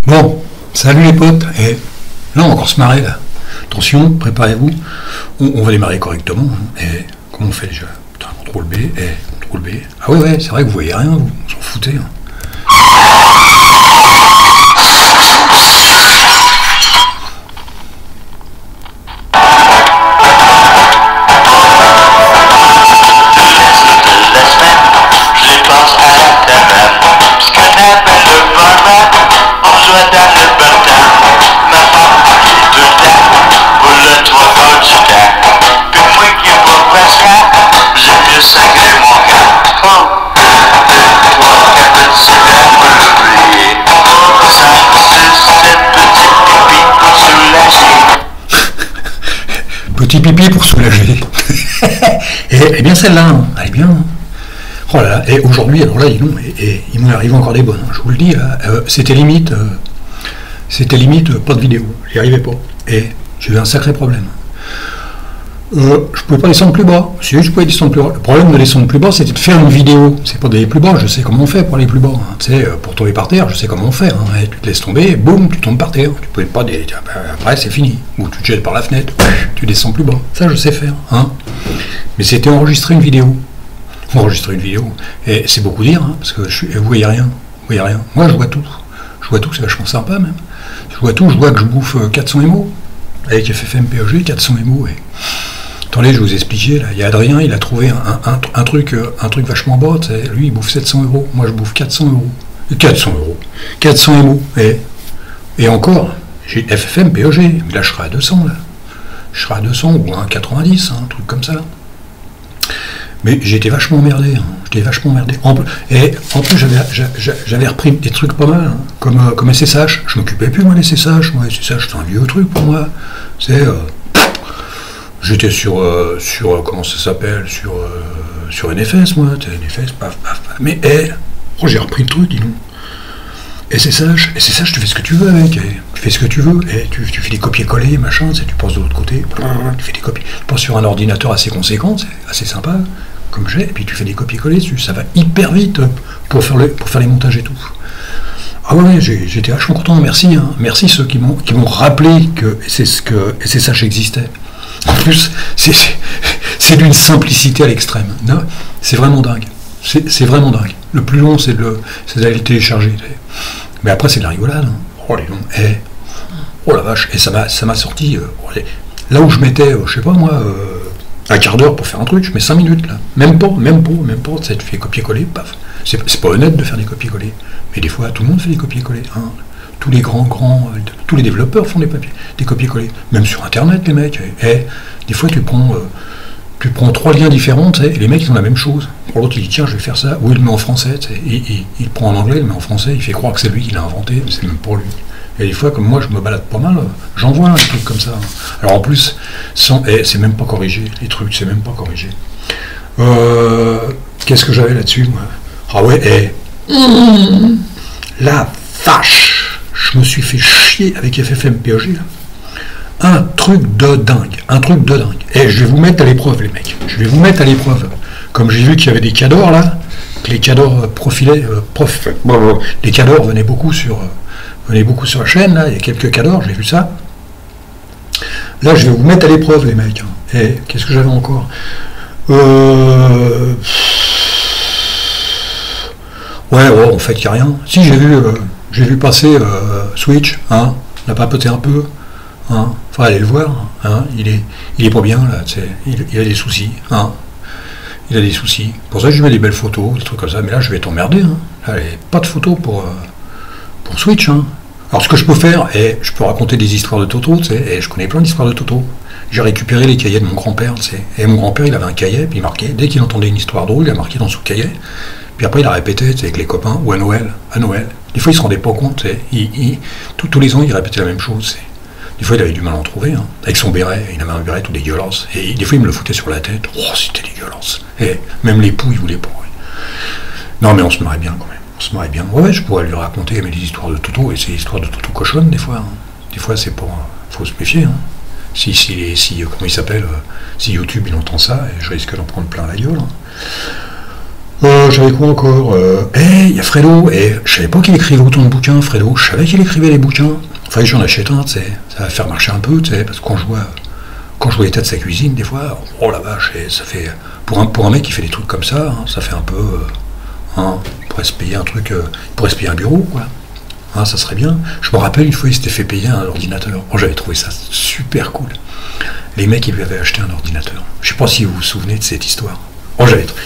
Bon, salut les potes, et là on va encore se marrer là. Attention, préparez-vous, on va démarrer correctement, et comment on fait déjà? Putain, CTRL B, et CTRL B. Ah ouais, c'est vrai que vous voyez rien, vous s'en foutez. Petit pipi pour soulager. et bien celle-là, hein, elle est bien. Hein. Oh là là, et aujourd'hui, alors là, il m'en arrive encore des bonnes, hein, je vous le dis, là, c'était limite pas de vidéo, j'y arrivais pas. Et j'ai eu un sacré problème. Je pouvais pas descendre plus bas. Si je pouvais descendre plus bas. Le problème de descendre plus bas, c'était de faire une vidéo. C'est pas d'aller plus bas, je sais comment on fait pour aller plus bas. Hein. Tu sais, pour tomber par terre, je sais comment on fait. Hein. Et tu te laisses tomber, boum, tu tombes par terre. Tu pouvais pas après c'est fini. Ou tu te jettes par la fenêtre, tu descends plus bas. Ça je sais faire. Hein. Mais c'était enregistrer une vidéo. Enregistrer une vidéo. Et c'est beaucoup dire, hein, parce que vous voyez rien. Vous voyez rien. Moi je vois tout. Je vois tout, c'est vachement sympa même. Je vois tout, je vois que je bouffe 400 MO. Avec FFmpeg, 400 MO. Et... Attendez, je vais vous expliquer, là, il y a Adrien, il a trouvé un truc vachement bas, lui il bouffe 700 €, moi je bouffe 400 €. 400 €, 400 MO, et encore, j'ai FFmpeg, mais là je serai à 200, là. Je serai à 200 ou à 90, hein, un truc comme ça. Mais j'ai été vachement emmerdé, hein. Et en plus j'avais repris des trucs pas mal, hein, comme SSH, je m'occupais plus moi des SSH, SSH c'est un vieux truc pour moi, c'est... J'étais sur comment ça s'appelle, sur NFS, moi, NFS, paf. Mais, j'ai repris le truc, dis donc. SSH, tu fais ce que tu veux avec, tu fais ce que tu veux, et tu fais des copier-coller, machin, tu passes de l'autre côté, tu fais des copies. Tu passes sur un ordinateur assez conséquent, c'est assez sympa, comme j'ai, et puis tu fais des copier-coller dessus, ça va hyper vite pour faire les montages et tout. Ah ouais, j'étais vachement content, merci, hein. Merci ceux qui m'ont rappelé que SSH existait. En plus, c'est d'une simplicité à l'extrême. C'est vraiment dingue. C'est vraiment dingue. Le plus long, c'est d'aller le télécharger. Mais après, c'est de la rigolade. Hein. Oh, les longs. Oh la vache. Et ça m'a sorti. Là où je mettais, je sais pas moi, un quart d'heure pour faire un truc, je mets 5 minutes là. Même pas. Tu fais copier-coller, paf. C'est pas honnête de faire des copier-coller. Mais des fois, tout le monde fait des copier-coller. Hein. Tous les tous les développeurs font des copier-coller. Même sur Internet, les mecs. Des fois, tu prends 3 liens différents, et les mecs, ils ont la même chose. Pour l'autre, il dit, tiens, je vais faire ça. Ou il le met en français, il le prend en anglais, il le met en français, il fait croire que c'est lui qui l'a inventé, mais c'est même pour lui. Et des fois, comme moi, je me balade pas mal, j'en vois des trucs comme ça. Alors en plus, c'est même pas corrigé. Les trucs, c'est même pas corrigé. Qu'est-ce que j'avais là-dessus, moi? Ah ouais, la vache! Je me suis fait chier avec FFmpeg, là. Un truc de dingue. Et je vais vous mettre à l'épreuve, les mecs. Comme j'ai vu qu'il y avait des cadors, là, que les cadors profilaient, les cadors venaient beaucoup sur la chaîne, là, il y a quelques cadors, j'ai vu ça. Là, je vais vous mettre à l'épreuve, les mecs. Et qu'est-ce que j'avais encore? Ouais, en fait, il n'y a rien. Si, j'ai vu passer Switch, hein, on a papoté un peu, hein, faut aller le voir, hein, il est pas bien là, il a des soucis, hein, il a des soucis. Pour ça je lui mets des belles photos, des trucs comme ça, mais là je vais t'emmerder, hein. Allez, pas de photos pour Switch, hein. Alors ce que je peux faire, et je peux raconter des histoires de Toto, et je connais plein d'histoires de Toto. J'ai récupéré les cahiers de mon grand-père, et mon grand-père il avait un cahier, puis il marquait, dès qu'il entendait une histoire drôle, il a marqué dans son cahier. Puis après, il a répété avec les copains, ou à Noël. Des fois, il ne se rendait pas compte. Tous les ans, il répétait la même chose. Des fois, il avait du mal à en trouver. Hein. Avec son béret, il avait un béret tout dégueulasse. Et des fois, il me le foutait sur la tête. Oh, c'était dégueulasse. Et même l'époux, il voulait pas. Non, mais on se marrait bien quand même. Ouais, je pourrais lui raconter des histoires de Toto. Et c'est histoires de Toto cochonne, des fois. Hein. Des fois, c'est pas... faut se méfier. Hein. Si comment il s'appelle, si YouTube, il entend ça, et je risque d'en prendre plein la gueule. Hein. J'avais quoi encore? Il y a Fredo, et je savais pas qu'il écrivait autant de bouquins, Fredo. Je savais qu'il écrivait les bouquins. Enfin, j'en achète un, tu sais. Ça va faire marcher un peu, tu sais, parce que quand je vois l'état de sa cuisine, des fois, oh la vache, et ça fait. Pour un mec qui fait des trucs comme ça, hein, ça fait un peu. Il pourrait se payer un truc. Il pourrait se payer un bureau, quoi. Hein, ça serait bien. Je me rappelle une fois, il s'était fait payer un ordinateur. Oh, j'avais trouvé ça super cool. Les mecs, ils lui avaient acheté un ordinateur. Je sais pas si vous vous souvenez de cette histoire. Oh, j'avais trouvé.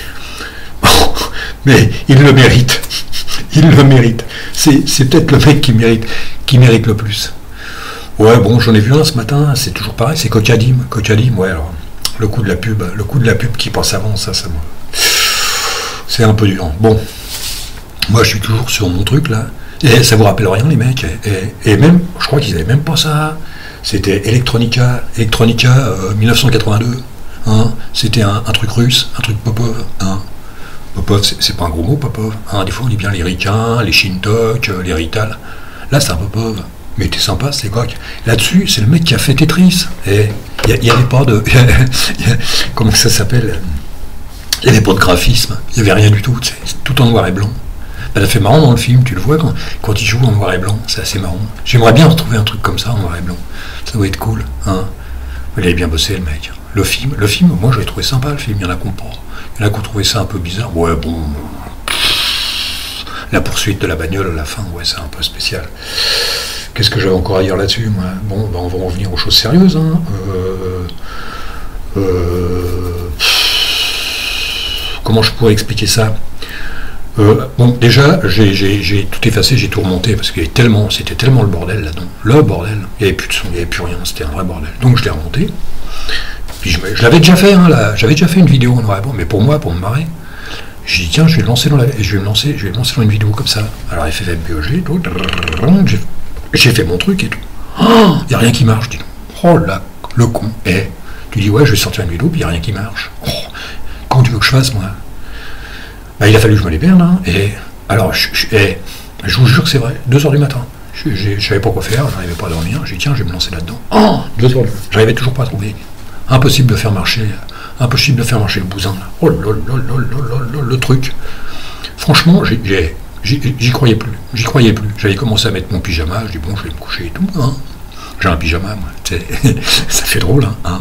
Mais il le mérite. Il le mérite. C'est peut-être le mec qui mérite le plus. Ouais, bon, j'en ai vu un ce matin, c'est toujours pareil, c'est Cocadim. Cocadim, ouais, alors, le coup de la pub qui passe avant, ça c'est un peu dur. Bon, moi je suis toujours sur mon truc là, et ça vous rappelle rien les mecs, et même, je crois qu'ils avaient même pas ça, c'était Electronica 1982, hein, c'était un truc russe, un truc Popov, hein. Popov, c'est pas un gros mot, Popov, hein, des fois on dit bien les Ricains, les Shintok, les Rital, là c'est un Popov. Mais t'es sympa, c'est quoi? Là-dessus, c'est le mec qui a fait Tetris. Et il n'y avait pas de. Comment ça s'appelle? Il n'y avait pas de graphisme. Il n'y avait rien du tout. C'est tout en noir et blanc. Ben, ça fait marrant dans le film, tu le vois quand il joue en noir et blanc. C'est assez marrant. J'aimerais bien retrouver un truc comme ça en noir et blanc. Ça doit être cool. Hein, il avait bien bossé, le mec. Le film, moi, j'avais trouvé sympa, le film. Il y en a qui ont trouvé ça un peu bizarre. Ouais, bon. La poursuite de la bagnole à la fin, ouais, c'est un peu spécial. Qu'est-ce que j'avais encore à dire là-dessus, moi? Bon, ben on va revenir aux choses sérieuses. Hein. Comment je pourrais expliquer ça? Bon, déjà, j'ai tout effacé, j'ai tout remonté, parce que c'était tellement le bordel là-dedans. Le bordel, il n'y avait plus de son, il n'y avait plus rien, c'était un vrai bordel. Donc je l'ai remonté. Puis je l'avais déjà fait, hein, là. J'avais déjà fait une vidéo en noir et blanc, mais pour moi, pour me marrer. J'ai dit tiens, je vais me lancer dans une vidéo comme ça. Alors FFmpeg, j'ai fait mon truc et tout. Oh, il n'y a rien qui marche, dis donc. Oh là, le con. Et tu dis ouais, je vais sortir une vidéo, puis il n'y a rien qui marche. Oh, quand tu veux que je fasse, moi? Bah, il a fallu que je me les perde, hein. Et alors, je vous jure que c'est vrai, 2h du matin. Je savais pas quoi faire, je n'arrivais pas à dormir. J'ai dit tiens, je vais me lancer là-dedans. Oh, 2h. J'arrivais toujours pas à trouver. Impossible de faire marcher le bousin, là. Oh là là là là, le truc. Franchement, j'y croyais plus. J'avais commencé à mettre mon pyjama, je dis bon, je vais me coucher et tout. Hein. J'ai un pyjama, moi. Ça fait drôle, hein.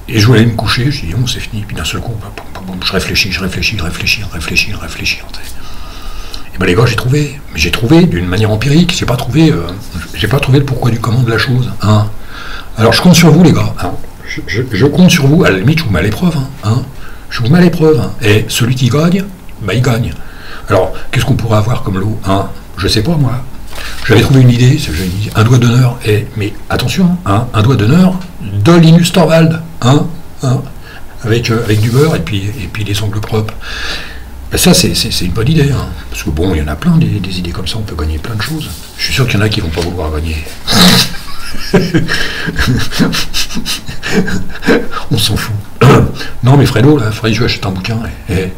Et je voulais me coucher, je dis bon, c'est fini. Puis d'un seul coup, je réfléchis. Et ben les gars, j'ai trouvé d'une manière empirique. J'ai pas trouvé le pourquoi du comment de la chose. Hein. Alors je compte sur vous, les gars. Hein. Je compte sur vous, à la limite je vous mets à l'épreuve, hein. Je vous mets à l'épreuve, hein. Et celui qui gagne, bah il gagne. Alors, qu'est-ce qu'on pourrait avoir comme lot, hein? Je sais pas moi. J'avais trouvé une idée, un doigt d'honneur, mais attention, hein, un doigt d'honneur de Linus Torvald, hein, avec du beurre et puis les ongles propres. Ben ça c'est une bonne idée, hein, parce que bon, il y en a plein des idées comme ça, on peut gagner plein de choses. Je suis sûr qu'il y en a qui vont pas vouloir gagner. On s'en fout. Non mais Fredo, là, il faudrait que je lui achète un bouquin. Il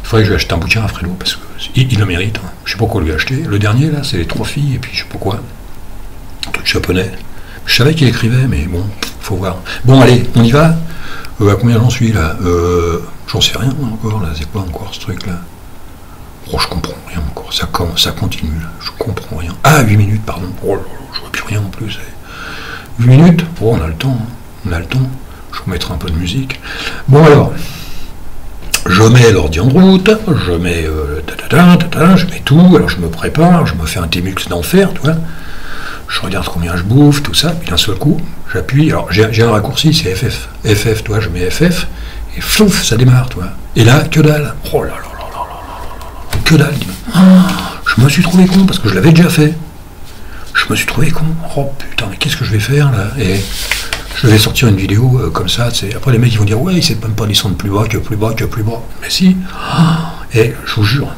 faudrait que je lui achète un bouquin à Fredo, parce qu'il le mérite. Hein. Je sais pas quoi lui acheter. Le dernier, là, c'est les 3 filles, et puis je sais pas quoi. Un truc japonais. Je savais qu'il écrivait, mais bon, faut voir. Bon, allez, on y va. À combien j'en suis, là? J'en sais rien, encore, là. C'est quoi, encore, ce truc-là? Oh, je comprends rien, encore. Ça continue, là. Je comprends rien. Ah, 8 minutes, pardon. Oh là là, je vois plus rien, en plus. 8 minutes? Oh, on a le temps, hein. On a le temps. Je vous mettrai un peu de musique. Bon, alors... Je mets l'ordi en route, je mets je mets tout, alors je me prépare, je me fais un T-Mux d'enfer, tu vois. Je regarde combien je bouffe, tout ça, puis d'un seul coup, j'appuie, alors j'ai un raccourci, c'est FF. FF, tu vois, je mets FF, et flouf, ça démarre, tu vois. Et là, que dalle. Oh là là là là là là, que dalle, dis-moi. Je me suis trouvé con, parce que je l'avais déjà fait. Je me suis trouvé con. Oh putain, mais qu'est-ce que je vais faire, là? Et... je vais sortir une vidéo comme ça, après les mecs ils vont dire ouais, il sait même pas descendre plus bas que plus bas que plus bas. Mais si. Et je vous jure,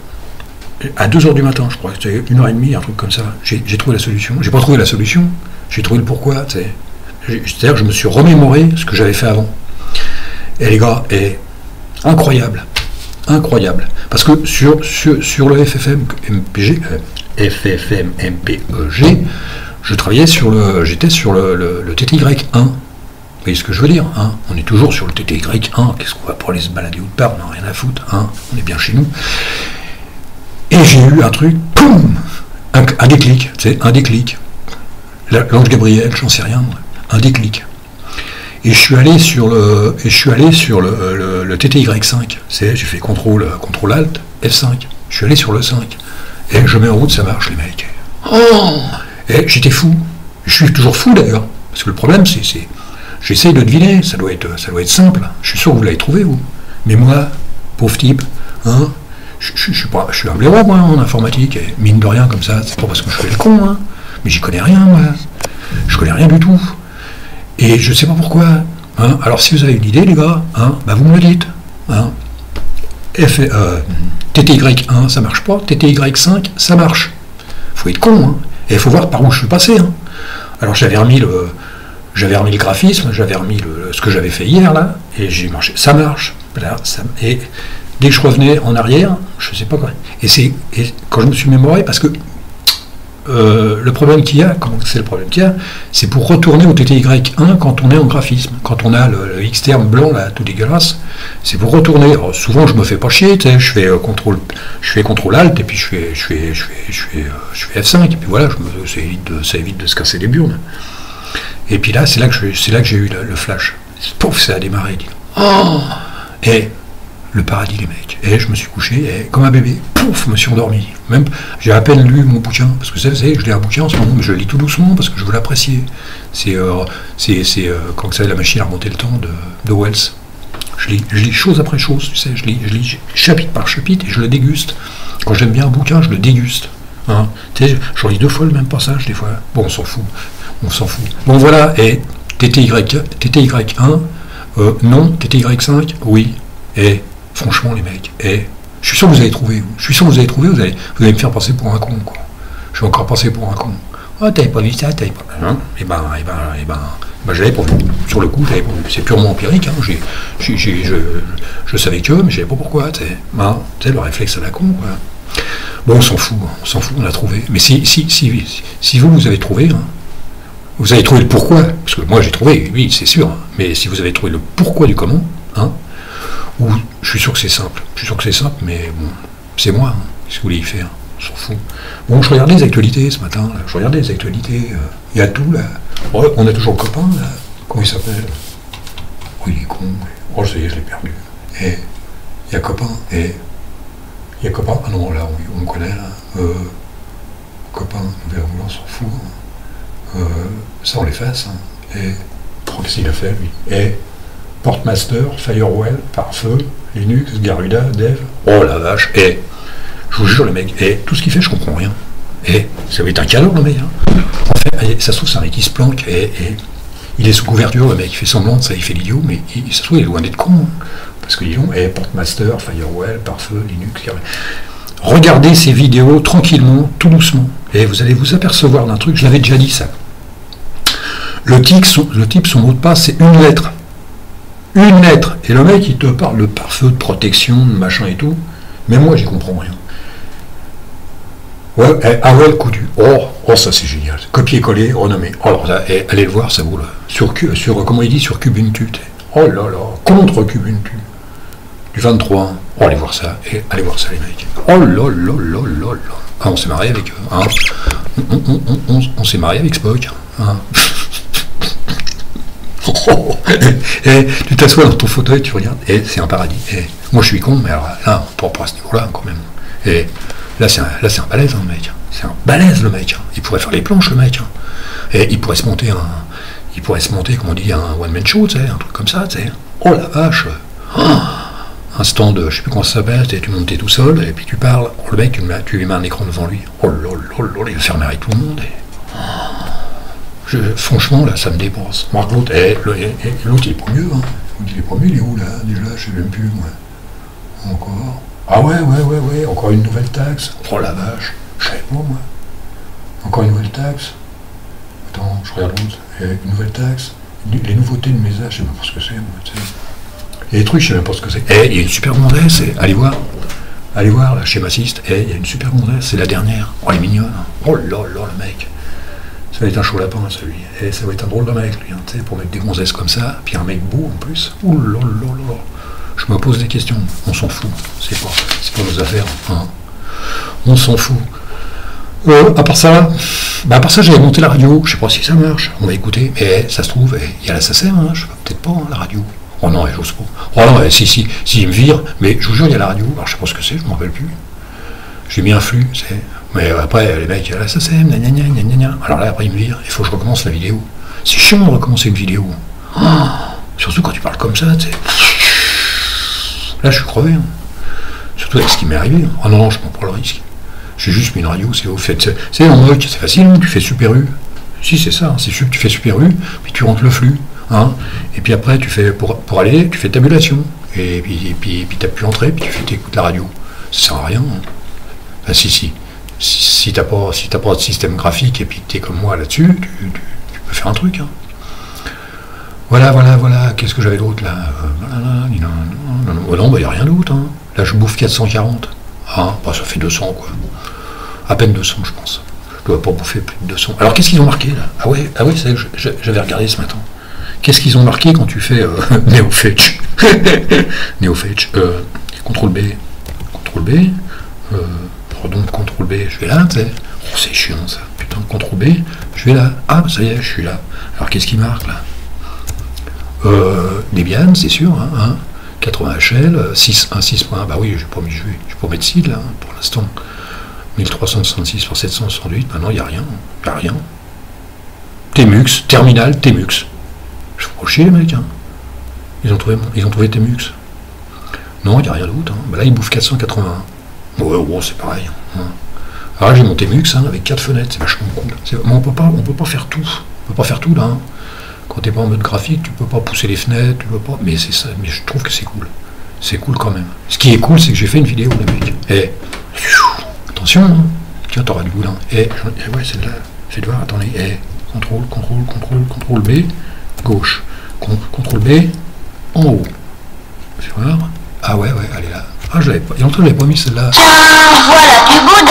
à 2h du matin, je crois que c'était 1h30, un truc comme ça, j'ai trouvé la solution. J'ai pas trouvé la solution, j'ai trouvé le pourquoi. C'est-à-dire que je me suis remémoré ce que j'avais fait avant. Et les gars, incroyable. Incroyable. Parce que sur le FFmpeg, j'étais sur le TTY1. voyez ce que je veux dire, hein? On est toujours sur le TTY1, qu'est-ce qu'on va pour aller se balader autre part, on n'a rien à foutre, hein? On est bien chez nous. Et j'ai eu un truc, poum, un déclic, tu sais, un déclic. L'ange Gabriel, j'en sais rien, moi. Un déclic. Et je suis allé sur le TTY5. J'ai fait CTRL Alt, F5. Je suis allé sur le 5. Et je mets en route, ça marche, les mecs. Oh, et j'étais fou. Je suis toujours fou d'ailleurs. Parce que le problème, c'est j'essaye de deviner. Ça doit être simple. Je suis sûr que vous l'avez trouvé, vous. Mais moi, pauvre type, hein, je suis un blaireau, moi, en informatique. Et mine de rien, comme ça, c'est pas parce que je fais le con, hein. Mais j'y connais rien, moi. Je connais rien du tout. Et je ne sais pas pourquoi. Hein. Alors si vous avez une idée, les gars, hein, bah vous me le dites. Hein. TTY1, ça marche pas. TTY5, ça marche. Faut être con. Hein. Et il faut voir par où je suis passé. Hein. Alors j'avais remis le graphisme, j'avais remis ce que j'avais fait hier, là, et j'ai marché. Ça marche. Là, et dès que je revenais en arrière, je ne sais pas quoi. Et quand je me suis mémoré, parce que le problème qu'il y a, c'est pour retourner au TTY1 quand on est en graphisme, quand on a le X-terme blanc là, tout dégueulasse, c'est pour retourner. Alors, souvent je me fais pas chier, tu sais, je fais CTRL Alt et puis je fais F5 et puis voilà, ça évite de se casser les burnes. Et puis là, c'est là que j'ai eu le flash. Pouf, ça a démarré. Dit, oh, et le paradis, les mecs. Et je me suis couché, et comme un bébé, pouf, je me suis endormi. Même, j'ai à peine lu mon bouquin, parce que vous savez, je lis un bouquin en ce moment, mais je le lis tout doucement, parce que je veux l'apprécier. C'est quand vous savez, la machine à remonter le temps de Wells. Je lis chose après chose, tu sais, je lis chapitre par chapitre, et je le déguste. Quand j'aime bien un bouquin, je le déguste. Hein. Tu sais, j'en lis 2 fois le même passage, des fois. Bon, on s'en fout. Bon, voilà, et TTY1, non, TTY5, oui, et franchement, les mecs, et je suis sûr que vous avez trouvé, vous allez me faire passer pour un con, quoi. Je vais encore passer pour un con. Oh, t'avais pas vu ça, t'avais pas... Hein, et ben, j'avais pas vu. Sur le coup, j'avais pas vu. C'est purement empirique, hein. Je savais que, mais je savais pas pourquoi, tu sais, le réflexe à la con, quoi. Bon, on s'en fout, on a trouvé. Mais si vous avez trouvé, hein, vous avez trouvé le pourquoi, parce que moi j'ai trouvé, oui, c'est sûr, hein, mais si vous avez trouvé le pourquoi du comment, hein, ou je suis sûr que c'est simple, mais bon, c'est moi, hein, qu'est-ce que vous voulez y faire, on s'en fout. Bon, je regardais les actualités ce matin, là, il y a tout, là. Oh, on a toujours le copain, là, comment il s'appelle? Oh, il est con, oh, ça y est, je l'ai perdu. Et il y a copain, ah non, là, on me connaît, là, copain, on s'en fout, hein. Ça on l'efface, hein. Et qu'est-ce qu'il a fait, lui? Et Portmaster, Firewall, Pare-Feu, Linux, Garuda, Dev, oh la vache, et je vous jure, le mec, et tout ce qu'il fait, je comprends rien. Et ça va être un cadeau, le mec, hein. En fait, ça se trouve, c'est un mec qui se planque, et il est sous couverture, le mec, il fait semblant, ça, il fait l'idiot, mais ça se trouve, il est loin d'être con, hein. Parce que disons, et Portmaster, Firewall, Pare-Feu, Linux, Garuda. Regardez ces vidéos tranquillement, tout doucement, et vous allez vous apercevoir d'un truc, je l'avais déjà dit ça. Le type, son mot de passe, c'est une lettre. Une lettre. Et le mec, il te parle de pare-feu, de protection, de machin et tout. Mais moi, j'y comprends rien. Ouais, ah ouais, le coup du. Oh, ça c'est génial. Copier-coller, renommer. Alors là, allez le voir, ça vaut là. Sur comment il dit, sur Kubuntu. Oh là là, contre Kubuntu. Du 23. Oh, allez voir ça, les mecs. Oh là là là là là. Ah, on s'est marié avec eux. Hein. On s'est marié avec Spock. Hein. Et tu t'assois dans ton fauteuil, tu regardes, et c'est un paradis. Et moi je suis con, mais alors là, on pas à ce niveau-là quand même. Et là c'est un balèze, hein, le mec. C'est un balèze, le mec. Il pourrait faire les planches, le mec. Et il pourrait se monter comme on dit, un one-man show, tu sais, un truc comme ça, tu sais. Oh la vache. Un stand, je sais plus comment ça s'appelle, tu montes tout seul, et puis tu parles. Oh, le mec, tu lui mets un écran devant lui. Oh là là là, il va faire marrer tout le monde. Franchement, là, ça me dépense. Moi, l'autre, l'autre, il est pas mieux, hein. Il est pas mieux, il est où, là? Déjà, je sais même plus, moi. Encore. Ah ouais, encore une nouvelle taxe. Oh la vache, je savais pas, moi. Encore une nouvelle taxe. Attends, je regarde l'autre. Une nouvelle taxe. Les nouveautés de mes âges, je sais même pas ce que c'est, moi, tu sais. Il y a des trucs, je sais même pas ce que c'est. Il y a une super gonzesse, allez voir, là, chez Massiste. Il y a une super gonzesse, c'est la dernière. Oh, elle est mignonne. Oh là là, le mec. Ça va être un chaud lapin, celui. Et ça va être un drôle de mec, lui, hein, tu sais, pour mettre des gonzesses comme ça, puis un mec beau en plus. Ouh là là là. Je me pose des questions. On s'en fout. C'est pas nos affaires. Hein. On s'en fout. À part ça, j'avais monté la radio. Je sais pas si ça marche. On va écouter. Mais ça se trouve, il y a la SACEM, hein. Je sais peut-être pas, hein, la radio. Oh non, j'ose pas. Oh non, si, il me vire. Mais je vous jure, il y a la radio. Alors je sais pas ce que c'est, je m'en rappelle plus. J'ai mis un flux, c'est. Mais après, les mecs, la SACEM, alors là, après, il me vire. Il faut que je recommence la vidéo. C'est chiant de recommencer une vidéo. Oh, surtout quand tu parles comme ça, tu sais. Là, je suis crevé. Hein. Surtout avec ce qui m'est arrivé. Hein. Oh non, je prends pas le risque. J'ai juste mis une radio, c'est au fait. C'est en mode, c'est facile, hein, tu fais Super U. Si, c'est ça, c'est tu fais Super U, puis tu rentres le flux. Hein, et puis après, tu fais pour aller, tu fais tabulation. Et puis tu as pu entrer, puis tu écoutes la radio. Ça sert à rien. Hein. Enfin, si t'as pas de système graphique et puis que tu es comme moi là-dessus, tu peux faire un truc. Hein. Voilà. Qu'est-ce que j'avais d'autre là non, il n'y a rien d'autre. Hein. Là, je bouffe 440. Ah, bah, ça fait 200, quoi. À peine 200, je pense. Je dois pas bouffer plus de 200. Alors, qu'est-ce qu'ils ont marqué, là? Ah ouais, c'est que j'avais regardé ce matin. Qu'est-ce qu'ils ont marqué quand tu fais NeoFetch NeoFetch, CTRL B, donc CTRL B, je vais là, tu sais. Oh, c'est chiant, ça. Putain, CTRL B, je vais là. Ah, ça y est, je suis là. Alors, qu'est-ce qui marque, là? Debian, c'est sûr, hein, 80 HL, 6.1, bah oui, je vais pas mettre seed, là, hein, pour l'instant. 1366 par 768, maintenant, il n'y a rien. Tmux, terminal, Tmux. Je vous chier, les mecs, hein. Ils ont trouvé Tmux. Non, il n'y a rien d'autre. Hein. Bah là, ils bouffent 481. Ouais, c'est pareil. Hein. Alors là, j'ai mon Tmux, hein, avec 4 fenêtres, c'est vachement cool. Mais on peut pas faire tout. On peut pas faire tout, là. Hein. Quand t'es pas en mode graphique, tu peux pas pousser les fenêtres, tu peux pas. Mais c'est ça, mais je trouve que c'est cool. C'est cool quand même. Ce qui est cool, c'est que j'ai fait une vidéo, les mecs. Et attention, hein. Tiens, t'auras du boulin. Et ouais, celle-là, faites voir, attendez. Et CTRL B, gauche. CTRL B, en haut. Faites voir. Ah ouais, elle est là. Ah, je l'avais pas. Et en tout cas, je l'avais pas mis celle-là. Tiens, voilà du boudin.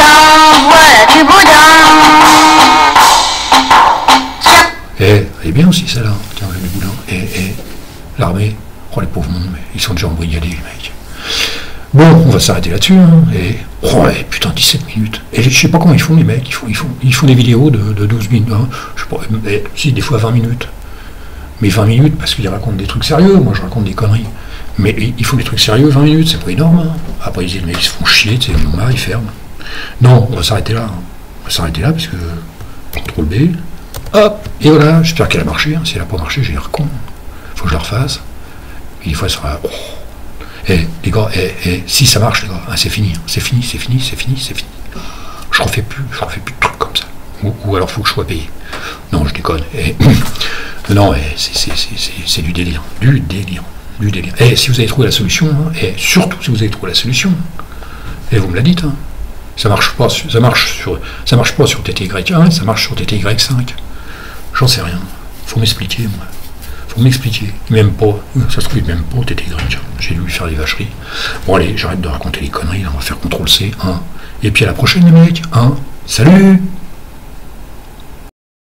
Elle est bien aussi celle-là. Tiens, j'ai du boulin. Et l'armée. Oh, les pauvres mondes, mais ils sont déjà embrigadés, les mecs. Bon, on va s'arrêter là-dessus. Hein, putain, 17 minutes. Et je sais pas comment ils font, les mecs. Ils font des vidéos de 12 minutes. Hein, je sais pas, si, des fois 20 minutes. Mais 20 minutes, parce qu'ils racontent des trucs sérieux. Moi, je raconte des conneries. Mais ils font des trucs sérieux, 20 minutes, c'est pas énorme. Hein. Après, ils disent, mais ils se font chier, tu sais, ils ferment. Non, on va s'arrêter là. Hein. On va s'arrêter là, parce que CTRL B. Hop, et voilà, j'espère qu'elle a marché. Hein. Si elle n'a pas marché, j'ai l'air con. Faut que je la refasse. Et des fois, ça sera. Les gars, si ça marche, les gars, hein, c'est fini. C'est fini. Je refais plus de trucs comme ça. Ou alors, faut que je sois payé. Non, je déconne. Non, c'est du délire. Du délire. Et si vous avez trouvé la solution, hein, et surtout si vous avez trouvé la solution, et vous me la dites, hein, ça marche pas sur TTY1, ça marche sur TTY5. J'en sais rien. Faut m'expliquer, moi. Même pas. Ça se trouve même pas TTY. J'ai dû lui faire des vacheries. Bon allez, j'arrête de raconter les conneries, là, on va faire CTRL C, hein. Et puis à la prochaine les mecs, hein. Salut!